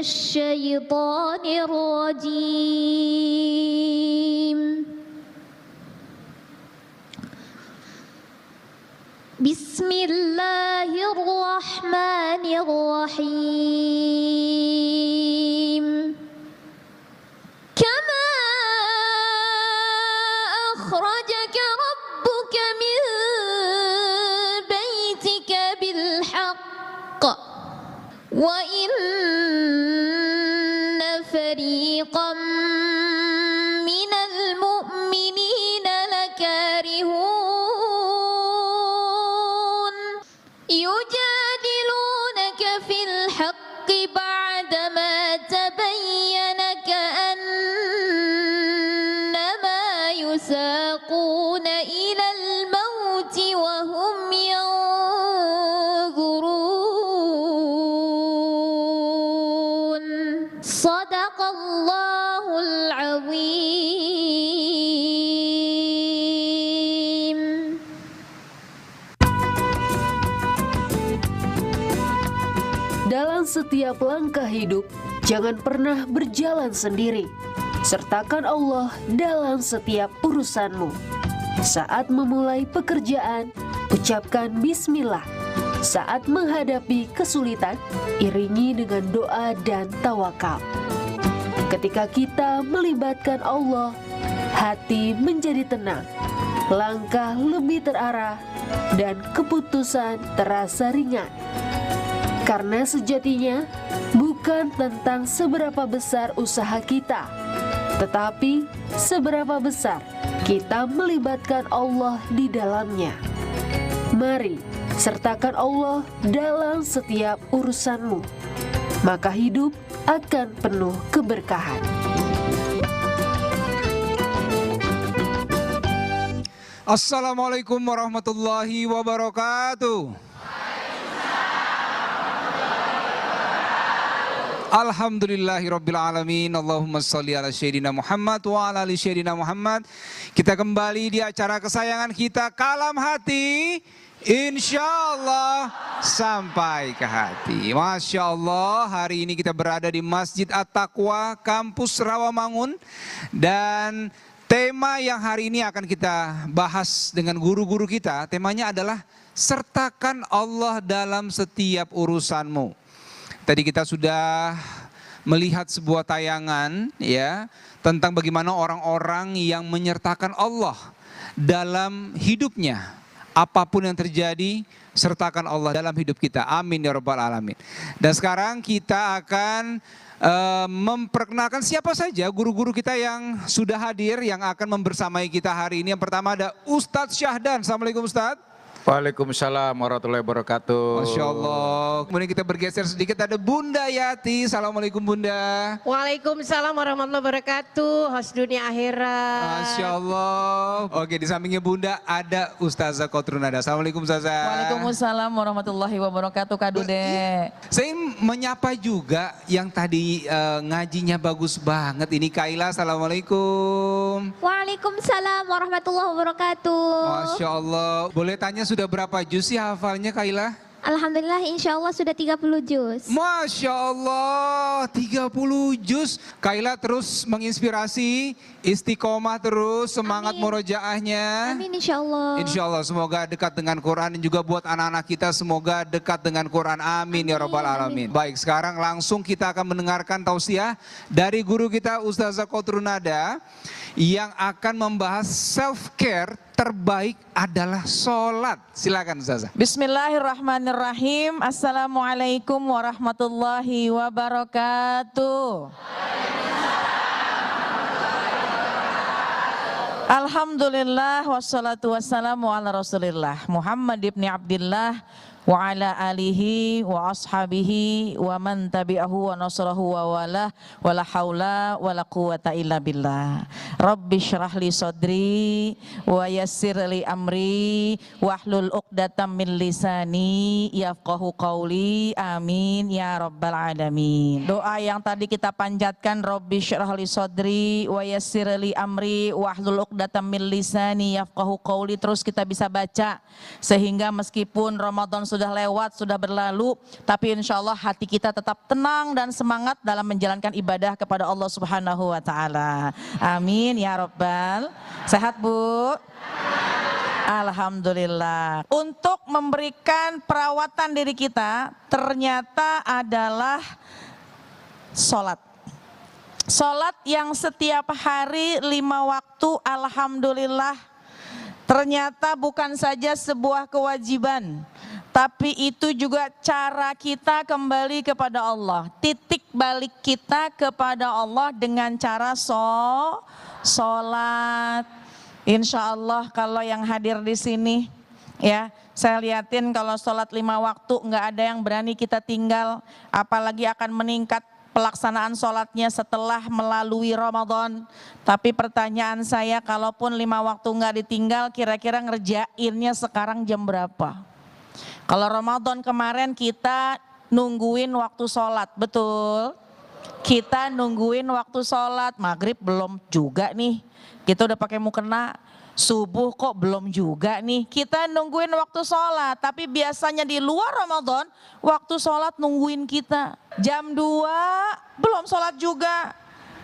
الشيطان الرجيم. بسم الله الرحمن الرحيم. كما أخرجك ربك من بيتك بالحق وإن فريقا من المؤمنين لكارهون يجادلونك في الحق بعدما تبين كأنما يساقون إلى الموت وهم ينظرون. صدق الله العظيم. Dalam setiap langkah hidup, jangan pernah berjalan sendiri. Sertakan Allah dalam setiap urusanmu. Saat memulai pekerjaan, ucapkan bismillah. Saat menghadapi kesulitan, iringi dengan doa dan tawakal. Ketika kita melibatkan Allah, hati menjadi tenang, langkah lebih terarah, dan keputusan terasa ringan. Karena sejatinya bukan tentang seberapa besar usaha kita, tetapi seberapa besar kita melibatkan Allah di dalamnya. Mari sertakan Allah dalam setiap urusanmu, maka hidup akan penuh keberkahan. Assalamualaikum warahmatullahi wabarakatuh. Alhamdulillahirrabbilalamin. Allahumma salli ala Sayyidina Muhammad wa ala ali Sayyidina Muhammad. Kita kembali di acara kesayangan kita, Kalam Hati, insya Allah sampai ke hati. Masya Allah, hari ini kita berada di Masjid At-Taqwa, Kampus Rawamangun. Dan tema yang hari ini akan kita bahas dengan guru-guru kita, temanya adalah sertakan Allah dalam setiap urusanmu. Tadi kita sudah melihat sebuah tayangan ya tentang bagaimana orang-orang yang menyertakan Allah dalam hidupnya. Apapun yang terjadi, sertakan Allah dalam hidup kita. Amin ya rabbal alamin. Dan sekarang kita akan memperkenalkan siapa saja guru-guru kita yang sudah hadir, yang akan membersamai kita hari ini. Yang pertama ada Ustadz Syahdan. Assalamualaikum Ustadz. Waalaikumsalam warahmatullahi wabarakatuh. Masya Allah. Kemudian kita bergeser sedikit, ada Bunda Yati. Assalamualaikum Bunda. Waalaikumsalam warahmatullahi wabarakatuh. Host dunia akhirat. Masya Allah. Oke, di sampingnya Bunda ada Ustazah Kotrunada. Assalamualaikum Ustazah. Waalaikumsalam warahmatullahi wabarakatuh Kak Dude. Saya menyapa juga yang tadi ngajinya bagus banget. Ini Kaila. Assalamualaikum. Waalaikumsalam warahmatullahi wabarakatuh. Masya Allah. Boleh tanya sudah berapa juz sih hafalnya Kaila? Alhamdulillah, insya Allah sudah 30 juz. Masya Allah, 30 juz. Kaila terus menginspirasi, istiqomah terus, semangat murojaahnya. Amin insya Allah. Insya Allah semoga dekat dengan Quran, dan juga buat anak-anak kita semoga dekat dengan Quran. Amin ya rabbal alamin. Baik, sekarang langsung kita akan mendengarkan tausiah dari guru kita Ustazah Kotrunada yang akan membahas self care terbaik adalah sholat. Silakan Ustazah. Bismillahirrahmanirrahim. Assalamualaikum warahmatullahi wabarakatuh. Alhamdulillah wassalatu wassalamu ala rasulillah Muhammad ibn Abdillah wa ala alihi wa ashabihi wa man tabi'ahu wa nasrahu wa wala wa la hawla wa la quwata illa billah. Rabbi syrah li sadri wa yassir li amri wahlul uqdatam min lisani yafqahu qawli. Amin ya rabbal alamin. Doa yang tadi kita panjatkan, Rabbi syrah li sadri wa yassir li amri wahlul uqdatam min lisani yafqahu qawli, terus kita bisa baca sehingga meskipun Ramadan sudah sudah lewat, sudah berlalu, tapi insya Allah hati kita tetap tenang dan semangat dalam menjalankan ibadah kepada Allah Subhanahu wa Ta'ala. Amin ya Rabbal. Sehat Bu? Alhamdulillah. Untuk memberikan perawatan diri kita ternyata adalah sholat. Sholat yang setiap hari 5 waktu, alhamdulillah, ternyata bukan saja sebuah kewajiban, tapi itu juga cara kita kembali kepada Allah. Titik balik kita kepada Allah dengan cara sholat. Insya Allah kalau yang hadir di sini, ya, saya liatin kalau sholat 5 waktu nggak ada yang berani kita tinggal, apalagi akan meningkat pelaksanaan sholatnya setelah melalui Ramadan. Tapi pertanyaan saya, kalaupun 5 waktu nggak ditinggal, kira-kira ngerjainnya sekarang jam berapa? Kalau Ramadan kemarin kita nungguin waktu sholat, betul? Kita nungguin waktu sholat, maghrib belum juga nih. Kita udah pakai mukena, subuh kok belum juga nih. Kita nungguin waktu sholat, tapi biasanya di luar Ramadan, waktu sholat nungguin kita. Jam 2 belum sholat juga.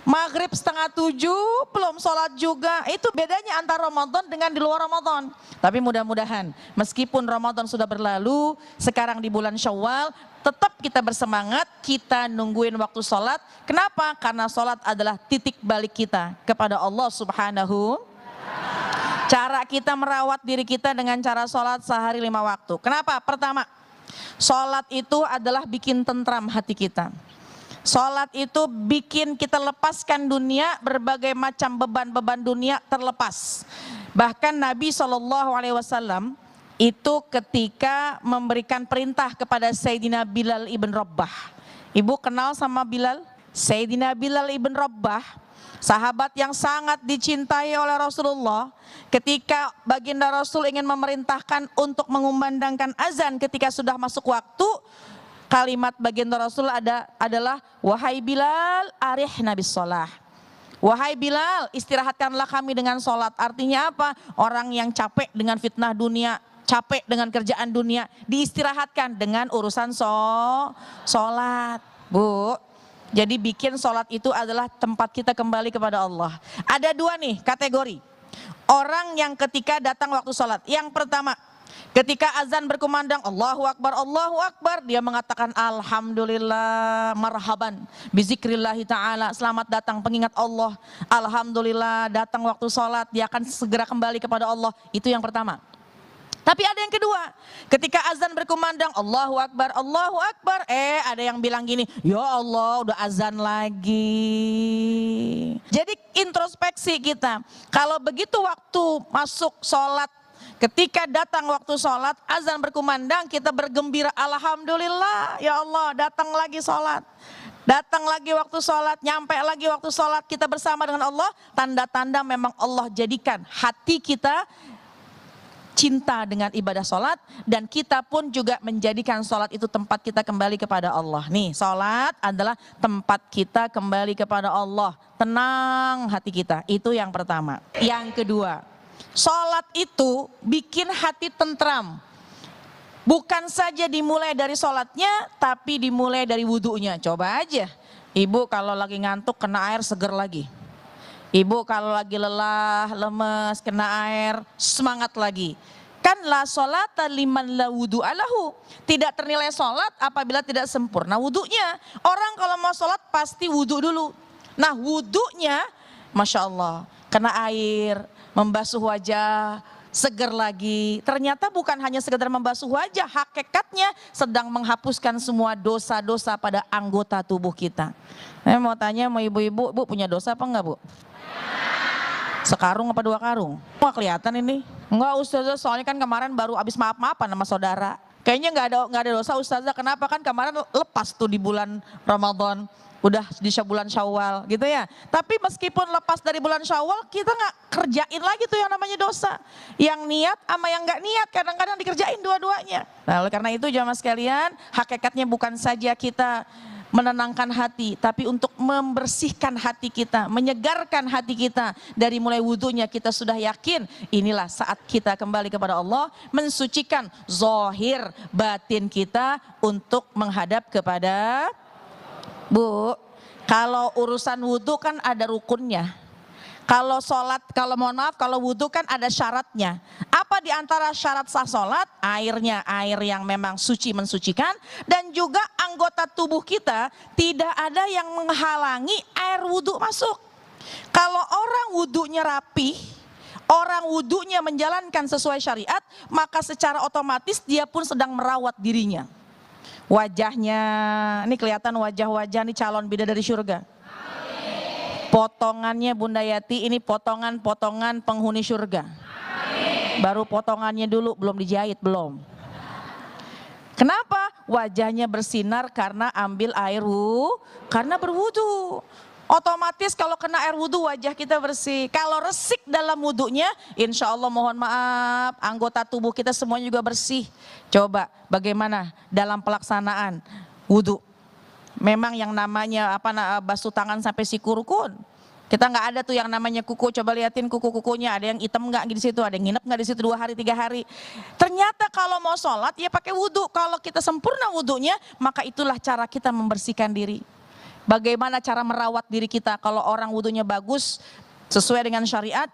Maghrib 6:30 belum sholat juga. Itu bedanya antara Ramadan dengan di luar Ramadan. Tapi mudah-mudahan meskipun Ramadan sudah berlalu, sekarang di bulan Syawal, tetap kita bersemangat, kita nungguin waktu sholat. Kenapa? Karena sholat adalah titik balik kita kepada Allah Subhanahu. Cara kita merawat diri kita dengan cara sholat sehari 5 waktu. Kenapa? Pertama, sholat itu adalah bikin tentram hati kita. Sholat itu bikin kita lepaskan dunia, berbagai macam beban-beban dunia terlepas. Bahkan Nabi SAW itu ketika memberikan perintah kepada Sayyidina Bilal ibn Rabah. Ibu kenal sama Bilal? Sayyidina Bilal ibn Rabah, sahabat yang sangat dicintai oleh Rasulullah. Ketika baginda Rasul ingin memerintahkan untuk mengumandangkan azan ketika sudah masuk waktu, kalimat baginda Rasul adalah, wahai Bilal, arihna bis sholah. Wahai Bilal, istirahatkanlah kami dengan sholat. Artinya apa? Orang yang capek dengan fitnah dunia, capek dengan kerjaan dunia, diistirahatkan dengan urusan sholat. Bu, jadi bikin sholat itu adalah tempat kita kembali kepada Allah. Ada 2 nih kategori orang yang ketika datang waktu sholat. Yang pertama, ketika azan berkumandang Allahu Akbar, dia mengatakan alhamdulillah, marhaban bizikrillahi ta'ala, selamat datang pengingat Allah. Alhamdulillah, datang waktu sholat, dia akan segera kembali kepada Allah. Itu yang pertama. Tapi ada yang kedua, ketika azan berkumandang Allahu Akbar, ada yang bilang gini, ya Allah udah azan lagi. Jadi introspeksi kita, kalau begitu waktu masuk sholat, ketika datang waktu sholat, azan berkumandang, kita bergembira, alhamdulillah, ya Allah datang lagi sholat. Datang lagi waktu sholat, nyampe lagi waktu sholat, kita bersama dengan Allah, tanda-tanda memang Allah jadikan hati kita cinta dengan ibadah sholat, dan kita pun juga menjadikan sholat itu tempat kita kembali kepada Allah. Nih, sholat adalah tempat kita kembali kepada Allah, tenang hati kita, itu yang pertama. Yang kedua, sholat itu bikin hati tentram. Bukan saja dimulai dari sholatnya, tapi dimulai dari wudhunya. Coba aja, ibu kalau lagi ngantuk kena air seger lagi. Ibu kalau lagi lelah, lemes, kena air, semangat lagi. Kan la sholata liman la wudhu'a lahu. Tidak ternilai sholat apabila tidak sempurna wudhunya. Orang kalau mau sholat pasti wudhu dulu. Nah wudhunya, Masya Allah, kena air, membasuh wajah, seger lagi. Ternyata bukan hanya sekedar membasuh wajah, hakikatnya sedang menghapuskan semua dosa-dosa pada anggota tubuh kita. Saya mau tanya sama ibu-ibu, Bu punya dosa apa enggak Bu? Sekarung apa 2 karung? Wah kelihatan ini. Enggak Ustazah, soalnya kan kemarin baru habis maaf-maafan sama saudara. Kayaknya enggak ada dosa Ustazah. Kenapa? Kan kemarin lepas tuh di bulan Ramadan. Udah di bulan Syawal gitu ya. Tapi meskipun lepas dari bulan Syawal, kita nggak kerjain lagi tuh yang namanya dosa. Yang niat sama yang nggak niat kadang-kadang dikerjain dua-duanya. Nah oleh karena itu jamaah sekalian, hakikatnya bukan saja kita menenangkan hati, tapi untuk membersihkan hati kita, menyegarkan hati kita. Dari mulai wudhunya kita sudah yakin inilah saat kita kembali kepada Allah, mensucikan zahir batin kita untuk menghadap kepada Bu. Kalau urusan wudhu kan ada rukunnya. Kalau sholat, kalau mohon maaf, kalau wudhu kan ada syaratnya. Apa di antara syarat sah sholat? Airnya, air yang memang suci mensucikan. Dan juga anggota tubuh kita tidak ada yang menghalangi air wudhu masuk. Kalau orang wudhunya rapi, orang wudhunya menjalankan sesuai syariat, maka secara otomatis dia pun sedang merawat dirinya. Wajahnya, ini kelihatan wajah-wajah nih calon bidadari surga. Potongannya Bunda Yati ini potongan-potongan penghuni surga. Baru potongannya dulu, belum dijahit, belum. Kenapa? Wajahnya bersinar karena ambil air karena berwudu. Otomatis kalau kena air wudu wajah kita bersih. Kalau resik dalam wudunya, insya Allah mohon maaf, anggota tubuh kita semuanya juga bersih. Coba bagaimana dalam pelaksanaan wudu? Memang yang namanya basuh tangan sampai siku-rukun. Kita nggak ada tuh yang namanya kuku. Coba liatin kuku-kukunya, ada yang hitam nggak di situ, ada yang nginep nggak di situ 2 hari 3 hari. Ternyata kalau mau sholat ya pakai wudhu. Kalau kita sempurna wudhunya, maka itulah cara kita membersihkan diri. Bagaimana cara merawat diri kita? Kalau orang wudhunya bagus sesuai dengan syariat,